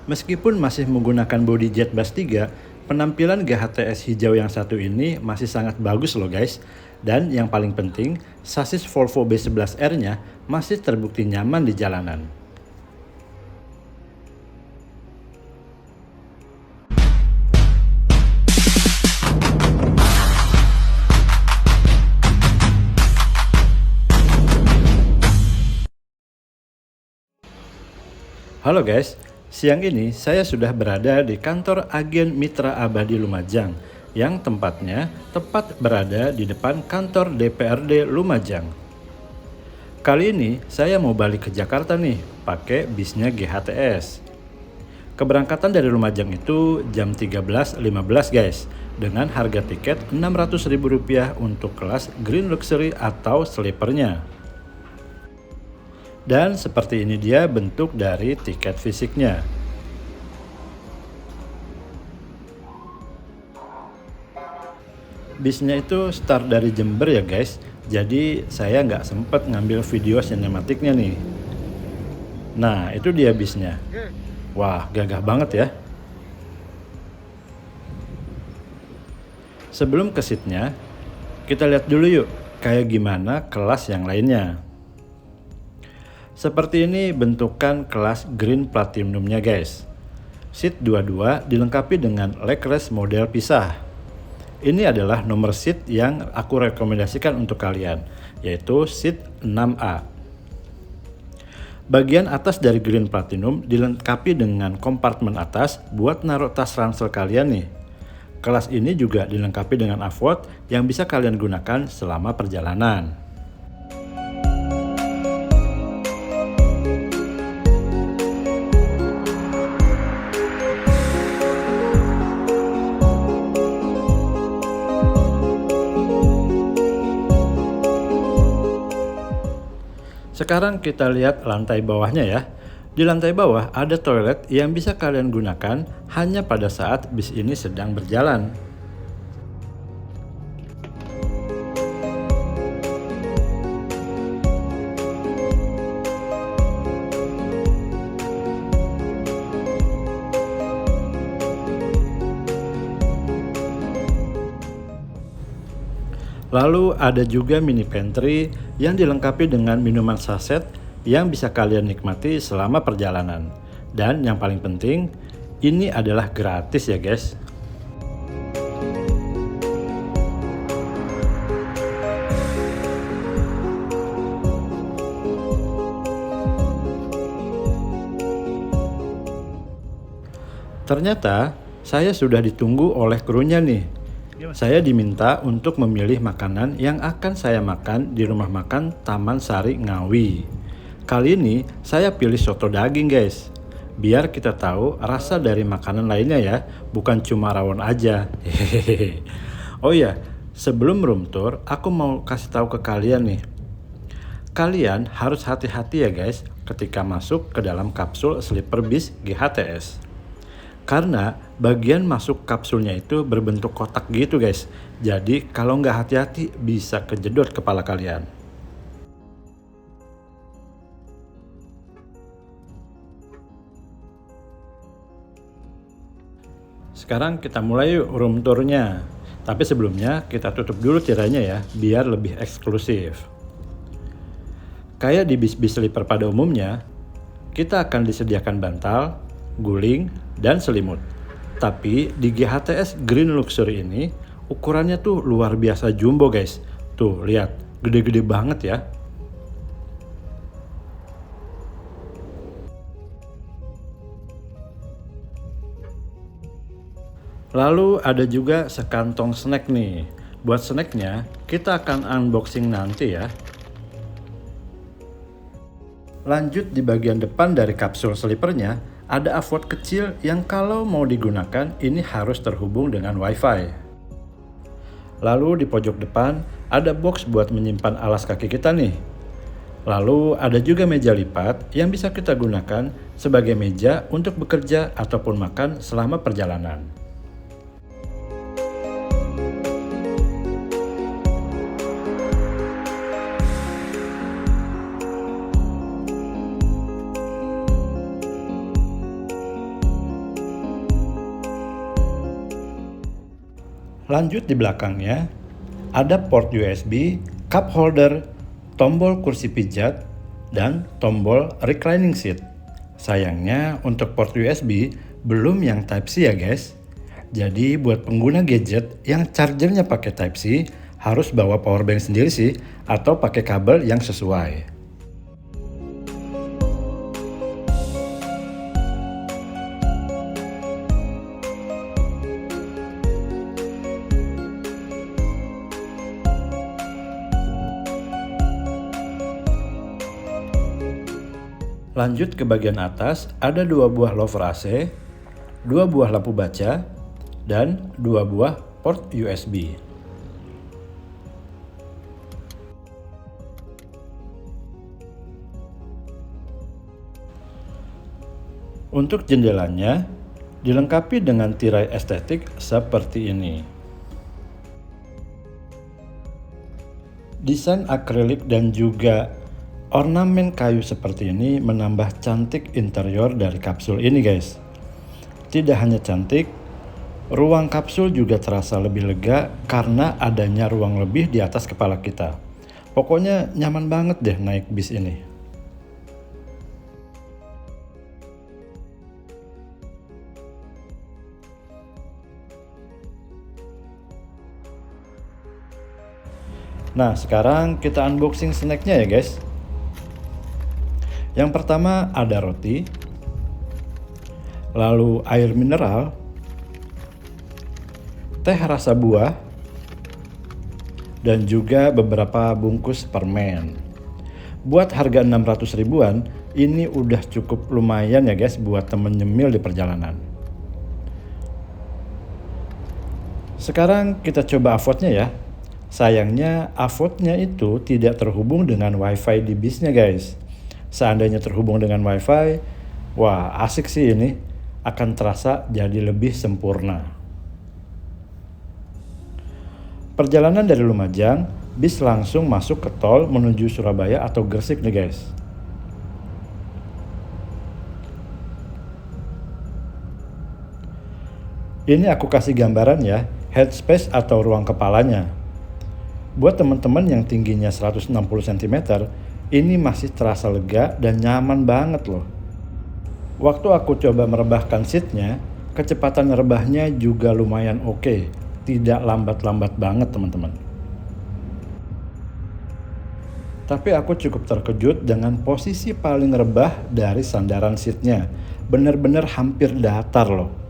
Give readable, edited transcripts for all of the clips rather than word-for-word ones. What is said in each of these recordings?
Meskipun masih menggunakan bodi jet bus 3, penampilan GHTS hijau yang satu ini masih sangat bagus loh guys. Dan yang paling penting, sasis Volvo B11R-nya masih terbukti nyaman di jalanan. Halo guys, siang ini saya sudah berada di kantor agen Mitra Abadi Lumajang yang tempatnya tepat berada di depan kantor DPRD Lumajang. Kali ini saya mau balik ke Jakarta nih, pakai bisnya GHTS. Keberangkatan dari Lumajang itu jam 13.15 guys, dengan harga tiket Rp600.000 untuk kelas Green Luxury atau sleepernya. Dan seperti ini dia bentuk dari tiket fisiknya. Bisnya itu start dari Jember ya guys, jadi saya nggak sempet ngambil video sinematiknya nih. Nah itu dia bisnya. Wah gagah banget ya. Sebelum ke seatnya, kita lihat dulu yuk kayak gimana kelas yang lainnya. Seperti ini bentukan kelas Green Platinumnya guys. Seat 22 dilengkapi dengan legress model pisah. Ini adalah nomor seat yang aku rekomendasikan untuk kalian, yaitu seat 6A. Bagian atas dari Green Platinum dilengkapi dengan kompartemen atas buat naruh tas ransel kalian nih. Kelas ini juga dilengkapi dengan avot yang bisa kalian gunakan selama perjalanan. Sekarang kita lihat lantai bawahnya ya. Di lantai bawah ada toilet yang bisa kalian gunakan hanya pada saat bis ini sedang berjalan. Lalu ada juga mini pantry yang dilengkapi dengan minuman saset yang bisa kalian nikmati selama perjalanan. Dan yang paling penting, ini adalah gratis ya guys. Ternyata saya sudah ditunggu oleh krunya nih. Saya diminta untuk memilih makanan yang akan saya makan di rumah makan Taman Sari Ngawi. Kali ini saya pilih soto daging guys. Biar kita tahu rasa dari makanan lainnya ya, bukan cuma rawon aja. Hehehe. Oh ya, sebelum room tour, aku mau kasih tahu ke kalian nih. Kalian harus hati-hati ya guys ketika masuk ke dalam kapsul sleeper bis GHTS. Karena bagian masuk kapsulnya itu berbentuk kotak gitu guys. Jadi kalau nggak hati-hati bisa kejedot kepala kalian. Sekarang kita mulai yuk room tournya. Tapi sebelumnya kita tutup dulu tirainya ya, biar lebih eksklusif. Kayak di bis-bis sleeper pada umumnya, kita akan disediakan bantal, guling, dan selimut. Tapi di GHTS Green Luxury ini ukurannya tuh luar biasa jumbo guys. Tuh lihat, gede-gede banget ya. Lalu ada juga sekantong snack nih. Buat snacknya kita akan unboxing nanti ya. Lanjut di bagian depan dari kapsul sleepernya, ada avot kecil yang kalau mau digunakan ini harus terhubung dengan wifi. Lalu di pojok depan ada box buat menyimpan alas kaki kita nih. Lalu ada juga meja lipat yang bisa kita gunakan sebagai meja untuk bekerja ataupun makan selama perjalanan. Lanjut di belakangnya, ada port USB, cup holder, tombol kursi pijat, dan tombol reclining seat. Sayangnya untuk port USB belum yang Type-C ya guys. Jadi buat pengguna gadget yang chargernya pakai Type-C harus bawa powerbank sendiri sih atau pakai kabel yang sesuai. Lanjut ke bagian atas, ada 2 buah lover AC, 2 buah lampu baca, dan 2 buah port USB. Untuk jendelanya, dilengkapi dengan tirai estetik seperti ini. Desain akrilik dan juga ornamen kayu seperti ini menambah cantik interior dari kapsul ini guys. Tidak hanya cantik, ruang kapsul juga terasa lebih lega karena adanya ruang lebih di atas kepala kita. Pokoknya nyaman banget deh naik bis ini. Nah, sekarang kita unboxing snacknya ya guys. Yang pertama ada roti, lalu air mineral, teh rasa buah, dan juga beberapa bungkus permen. Buat harga 600 ribuan, ini udah cukup lumayan ya guys buat temen nyemil di perjalanan. Sekarang kita coba AVOD-nya ya. Sayangnya AVOD-nya itu tidak terhubung dengan WiFi di bisnya guys. Seandainya terhubung dengan WiFi, wah asik sih ini, akan terasa jadi lebih sempurna. Perjalanan dari Lumajang, bis langsung masuk ke tol menuju Surabaya atau Gresik nih guys. Ini aku kasih gambaran ya, headspace atau ruang kepalanya. Buat teman-teman yang tingginya 160 cm, ini masih terasa lega dan nyaman banget loh. Waktu aku coba merebahkan seatnya, kecepatan rebahnya juga lumayan oke. Tidak lambat-lambat banget teman-teman. Tapi aku cukup terkejut dengan posisi paling rebah dari sandaran seatnya. Bener-bener hampir datar loh.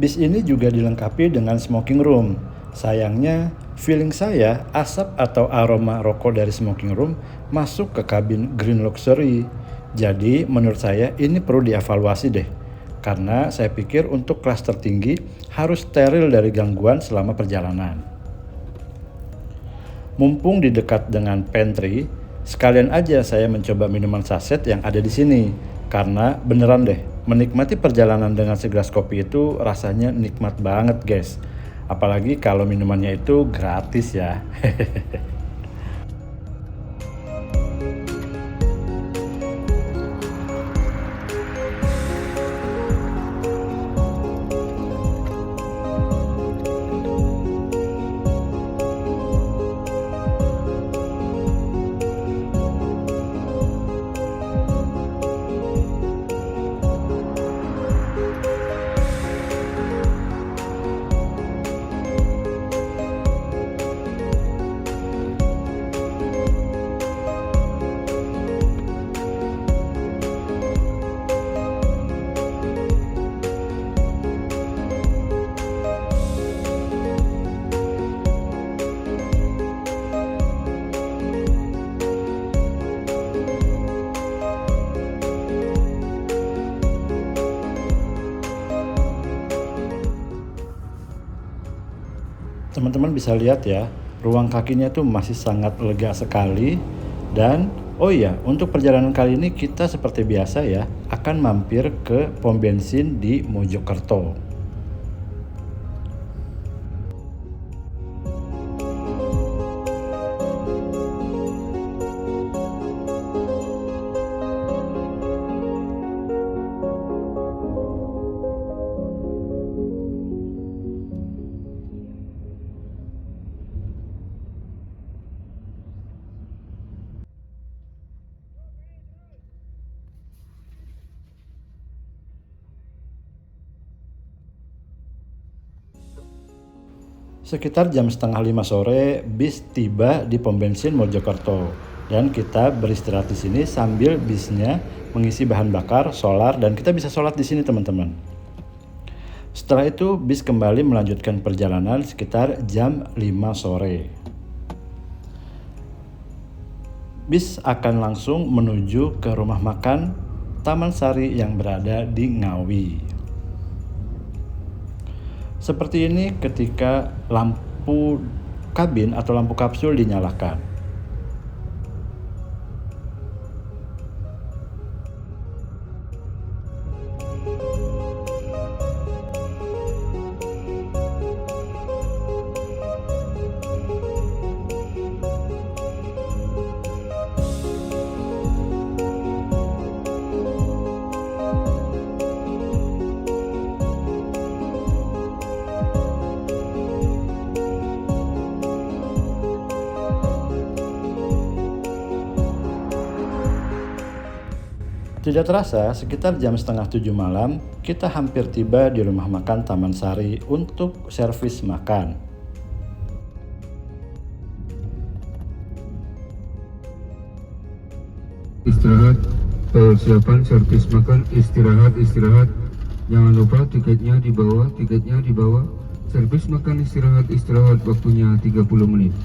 Bis ini juga dilengkapi dengan smoking room. Sayangnya, feeling saya asap atau aroma rokok dari smoking room masuk ke kabin Green Luxury. Jadi menurut saya ini perlu dievaluasi deh. Karena saya pikir untuk kelas tertinggi harus steril dari gangguan selama perjalanan. Mumpung di dekat dengan pantry, sekalian aja saya mencoba minuman saset yang ada di sini. Karena beneran deh, menikmati perjalanan dengan segelas kopi itu rasanya nikmat banget guys. Apalagi kalau minumannya itu gratis ya. teman-teman bisa lihat ya, ruang kakinya tuh masih sangat lega sekali. Dan oh iya, untuk perjalanan kali ini kita seperti biasa ya, akan mampir ke pom bensin di Mojokerto. Sekitar jam setengah 5 sore, bis tiba di pom bensin Mojokerto dan kita beristirahat di sini sambil bisnya mengisi bahan bakar, solar, dan kita bisa sholat di sini teman-teman. Setelah itu bis kembali melanjutkan perjalanan sekitar jam 5 sore. Bis akan langsung menuju ke rumah makan Taman Sari yang berada di Ngawi. Seperti ini ketika lampu kabin atau lampu kapsul dinyalakan. Tidak terasa, sekitar jam setengah 7 malam, kita hampir tiba di rumah makan Taman Sari untuk servis makan. Istirahat, persiapan servis makan, istirahat. Jangan lupa tiketnya dibawa. Servis makan, istirahat, waktunya 30 menit.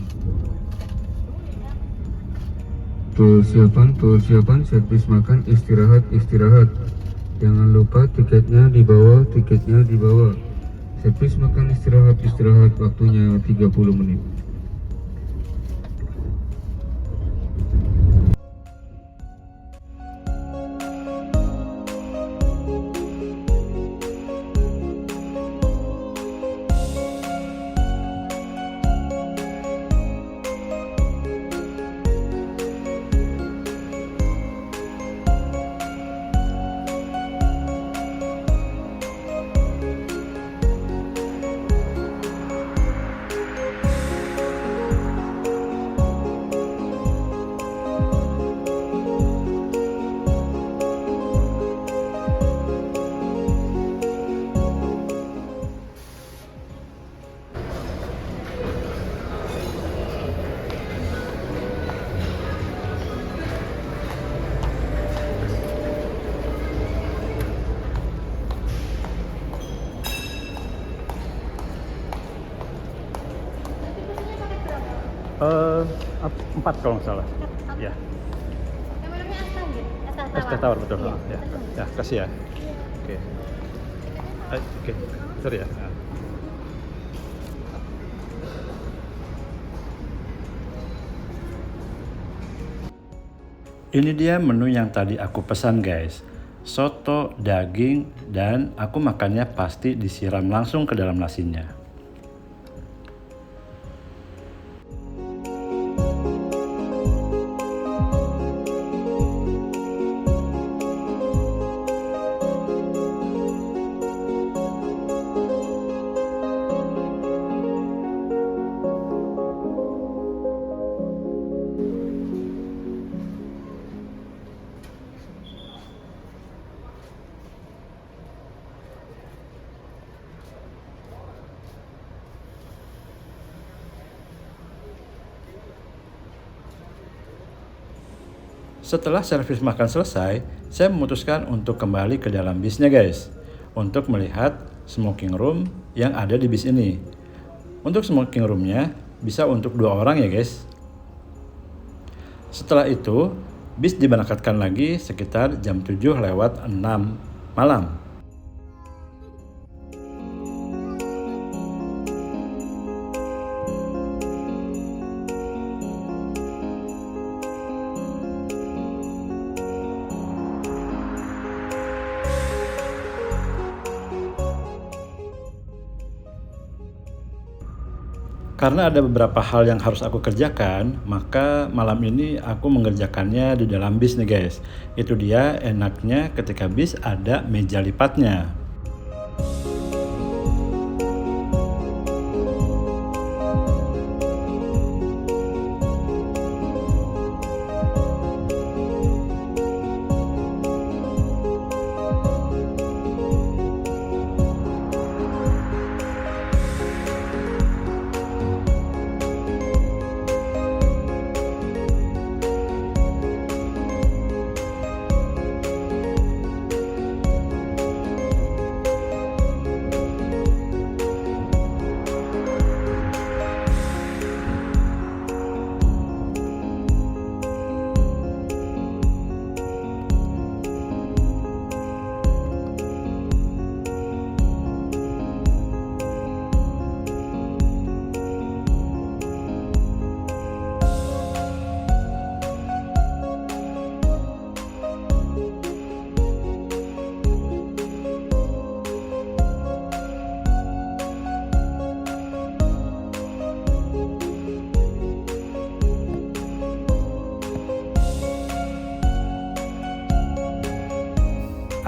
Persiapan servis makan, istirahat. Jangan lupa tiketnya dibawa. Servis makan, istirahat, waktunya 30 menit. Empat kalau nggak salah. Ya. Es teh tawar betul. Ya, kasih ya. Oke. Oke. Sorry ya. Ini dia menu yang tadi aku pesan guys. Soto, daging, dan aku makannya pasti disiram langsung ke dalam nasinya. Setelah servis makan selesai, saya memutuskan untuk kembali ke dalam bisnya guys, untuk melihat smoking room yang ada di bis ini. Untuk smoking roomnya bisa untuk 2 orang ya guys. Setelah itu, bis diberangkatkan lagi sekitar jam 7:06 malam. Karena ada beberapa hal yang harus aku kerjakan, maka malam ini aku mengerjakannya di dalam bis nih guys. Itu dia enaknya ketika bis ada meja lipatnya.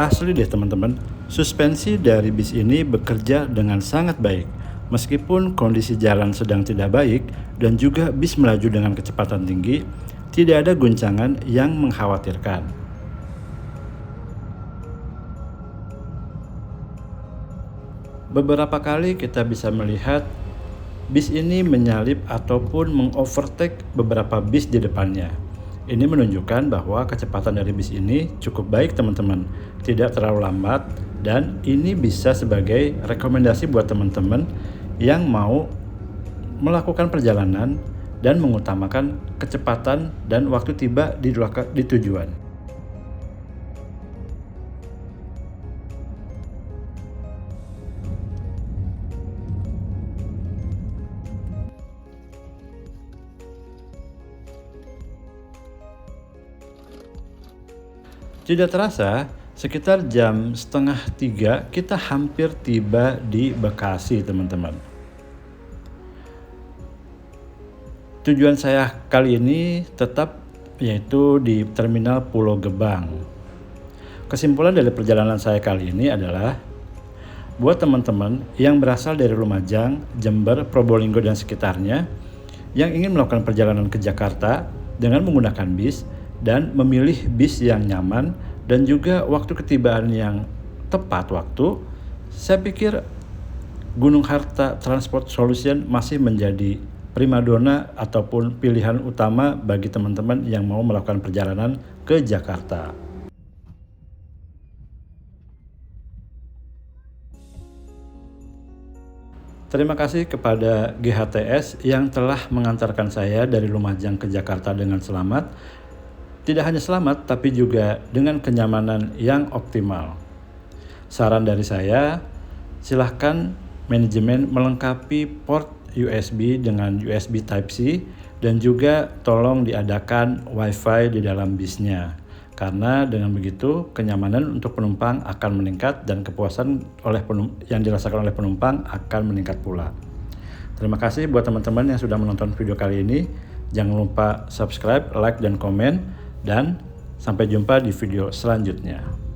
Asli deh teman-teman, suspensi dari bis ini bekerja dengan sangat baik. Meskipun kondisi jalan sedang tidak baik dan juga bis melaju dengan kecepatan tinggi, tidak ada guncangan yang mengkhawatirkan. Beberapa kali kita bisa melihat bis ini menyalip ataupun mengovertake beberapa bis di depannya. Ini menunjukkan bahwa kecepatan dari bis ini cukup baik teman-teman, tidak terlalu lambat, dan ini bisa sebagai rekomendasi buat teman-teman yang mau melakukan perjalanan dan mengutamakan kecepatan dan waktu tiba di tujuan. Tidak terasa, sekitar jam 2:30 kita hampir tiba di Bekasi teman-teman. Tujuan saya kali ini tetap yaitu di Terminal Pulau Gebang. Kesimpulan dari perjalanan saya kali ini adalah buat teman-teman yang berasal dari Lumajang, Jember, Probolinggo dan sekitarnya yang ingin melakukan perjalanan ke Jakarta dengan menggunakan bis dan memilih bis yang nyaman dan juga waktu ketibaan yang tepat waktu, saya pikir Gunung Harta Transport Solution masih menjadi primadona ataupun pilihan utama bagi teman-teman yang mau melakukan perjalanan ke Jakarta. Terima kasih kepada GHTS yang telah mengantarkan saya dari Lumajang ke Jakarta dengan selamat. Tidak hanya selamat, tapi juga dengan kenyamanan yang optimal. Saran dari saya, silahkan manajemen melengkapi port USB dengan USB Type-C dan juga tolong diadakan Wi-Fi di dalam bisnya. Karena dengan begitu, kenyamanan untuk penumpang akan meningkat dan kepuasan yang dirasakan oleh penumpang akan meningkat pula. Terima kasih buat teman-teman yang sudah menonton video kali ini. Jangan lupa subscribe, like, dan komen. Dan sampai jumpa di video selanjutnya.